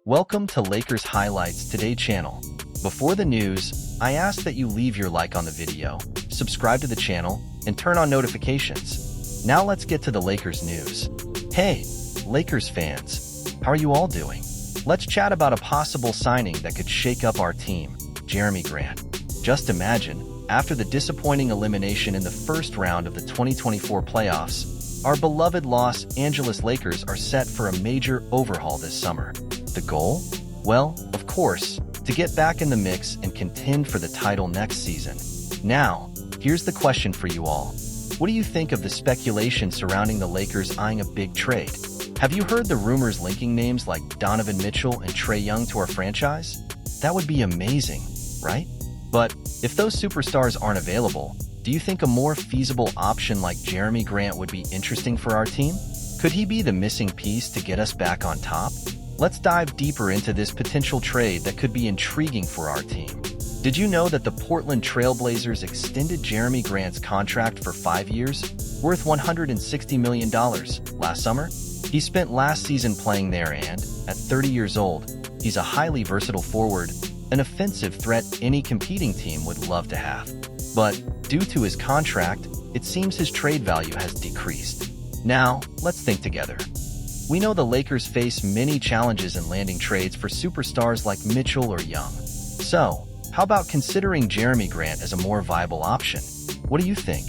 Welcome to Lakers Highlights Today channel. Before the news, I ask that you leave your like on the video, subscribe to the channel, and turn on notifications. Now let's get to the Lakers news. Hey, Lakers fans, how are you all doing? Let's chat about a possible signing that could shake up our team, Jeremy Grant. Just imagine, after the disappointing elimination in the first round of the 2024 playoffs, our beloved Los Angeles Lakers are set for a major overhaul this summer. The goal? Well, of course, to get back in the mix and contend for the title next season. Now, here's the question for you all. What do you think of the speculation surrounding the Lakers eyeing a big trade? Have you heard the rumors linking names like Donovan Mitchell and Trae Young to our franchise? That would be amazing, right? But if those superstars aren't available, do you think a more feasible option like Jeremy Grant would be interesting for our team? Could he be the missing piece to get us back on top? Let's dive deeper into this potential trade that could be intriguing for our team. Did you know that the Portland Trail Blazers extended Jeremy Grant's contract for 5 years, worth $160 million, last summer? He spent last season playing there and, at 30 years old, he's a highly versatile forward, an offensive threat any competing team would love to have. But, due to his contract, it seems his trade value has decreased. Now, let's think together. We know the Lakers face many challenges in landing trades for superstars like Mitchell or Young. So, how about considering Jeremy Grant as a more viable option? What do you think?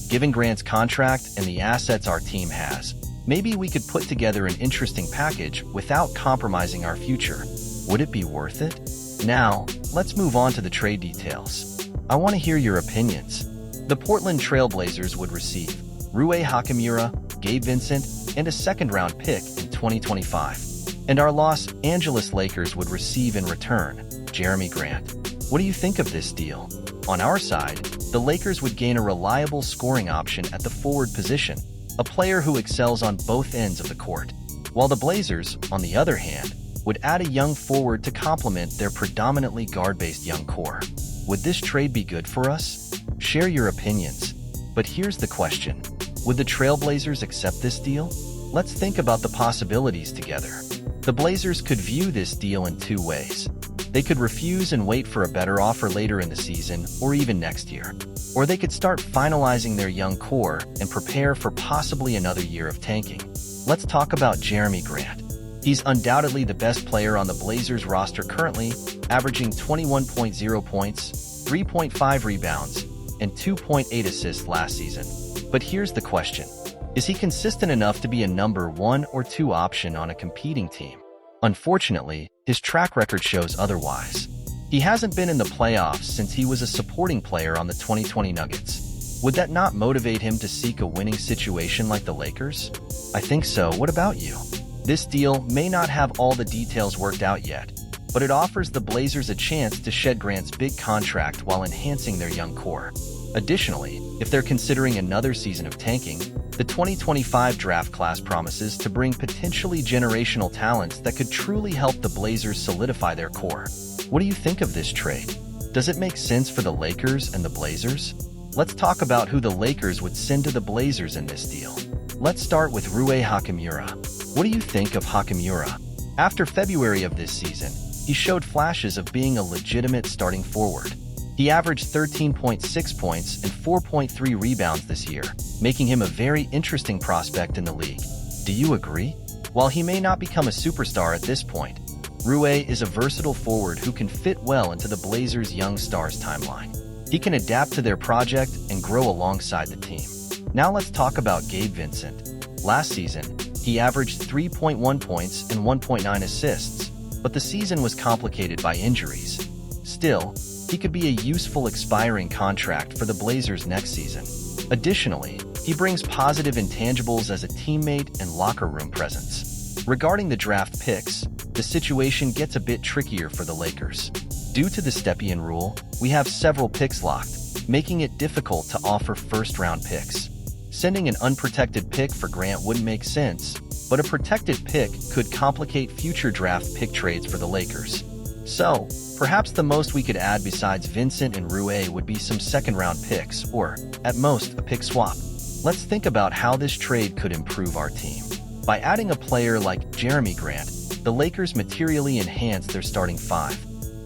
Given Grant's contract and the assets our team has, maybe we could put together an interesting package without compromising our future. Would it be worth it? Now, let's move on to the trade details. I want to hear your opinions. The Portland Trail Blazers would receive Rui Hachimura, Gabe Vincent, and a second-round pick in 2025. And our Los Angeles Lakers would receive in return Jeremy Grant. What do you think of this deal? On our side, the Lakers would gain a reliable scoring option at the forward position, a player who excels on both ends of the court, while the Blazers, on the other hand, would add a young forward to complement their predominantly guard-based young core. Would this trade be good for us? Share your opinions. But here's the question. Would the Trailblazers accept this deal? Let's think about the possibilities together. The Blazers could view this deal in two ways. They could refuse and wait for a better offer later in the season or even next year. Or they could start finalizing their young core and prepare for possibly another year of tanking. Let's talk about Jeremy Grant. He's undoubtedly the best player on the Blazers roster currently, averaging 21.0 points, 3.5 rebounds, and 2.8 assists last season. But here's the question. Is he consistent enough to be a number 1 or 2 option on a competing team? Unfortunately, his track record shows otherwise. He hasn't been in the playoffs since he was a supporting player on the 2020 Nuggets. Would that not motivate him to seek a winning situation like the Lakers? I think so. What about you? This deal may not have all the details worked out yet, but it offers the Blazers a chance to shed Grant's big contract while enhancing their young core. Additionally, if they're considering another season of tanking, the 2025 draft class promises to bring potentially generational talents that could truly help the Blazers solidify their core. What do you think of this trade? Does it make sense for the Lakers and the Blazers? Let's talk about who the Lakers would send to the Blazers in this deal. Let's start with Rui Hachimura. What do you think of Hachimura? After February of this season, he showed flashes of being a legitimate starting forward. He averaged 13.6 points and 4.3 rebounds this year, making him a very interesting prospect in the league. Do you agree? While he may not become a superstar at this point, Rui is a versatile forward who can fit well into the Blazers' young stars timeline. He can adapt to their project and grow alongside the team. Now let's talk about Gabe Vincent. Last season, he averaged 3.1 points and 1.9 assists, but the season was complicated by injuries. Still, he could be a useful expiring contract for the Blazers next season. Additionally, he brings positive intangibles as a teammate and locker room presence. Regarding the draft picks, the situation gets a bit trickier for the Lakers. Due to the Stepien rule, we have several picks locked, making it difficult to offer first-round picks. Sending an unprotected pick for Grant wouldn't make sense, but a protected pick could complicate future draft pick trades for the Lakers. So, perhaps the most we could add besides Vincent and Rui would be some second-round picks, or, at most, a pick swap. Let's think about how this trade could improve our team. By adding a player like Jeremy Grant, the Lakers materially enhanced their starting five.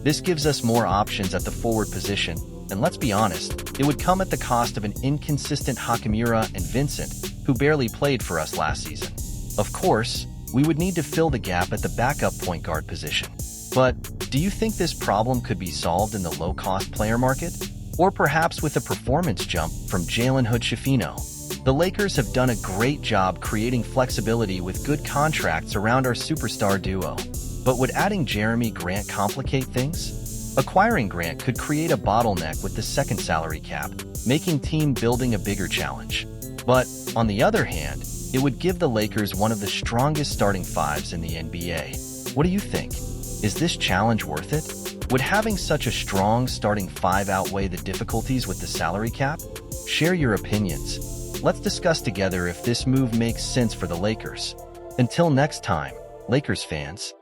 This gives us more options at the forward position, and let's be honest, it would come at the cost of an inconsistent Hachimura and Vincent, who barely played for us last season. Of course, we would need to fill the gap at the backup point guard position. But do you think this problem could be solved in the low-cost player market? Or perhaps with a performance jump from Jalen Hood-Schifino? The Lakers have done a great job creating flexibility with good contracts around our superstar duo. But would adding Jeremy Grant complicate things? Acquiring Grant could create a bottleneck with the second salary cap, making team building a bigger challenge. But, on the other hand, it would give the Lakers one of the strongest starting fives in the NBA. What do you think? Is this challenge worth it? Would having such a strong starting five outweigh the difficulties with the salary cap? Share your opinions. Let's discuss together if this move makes sense for the Lakers. Until next time, Lakers fans.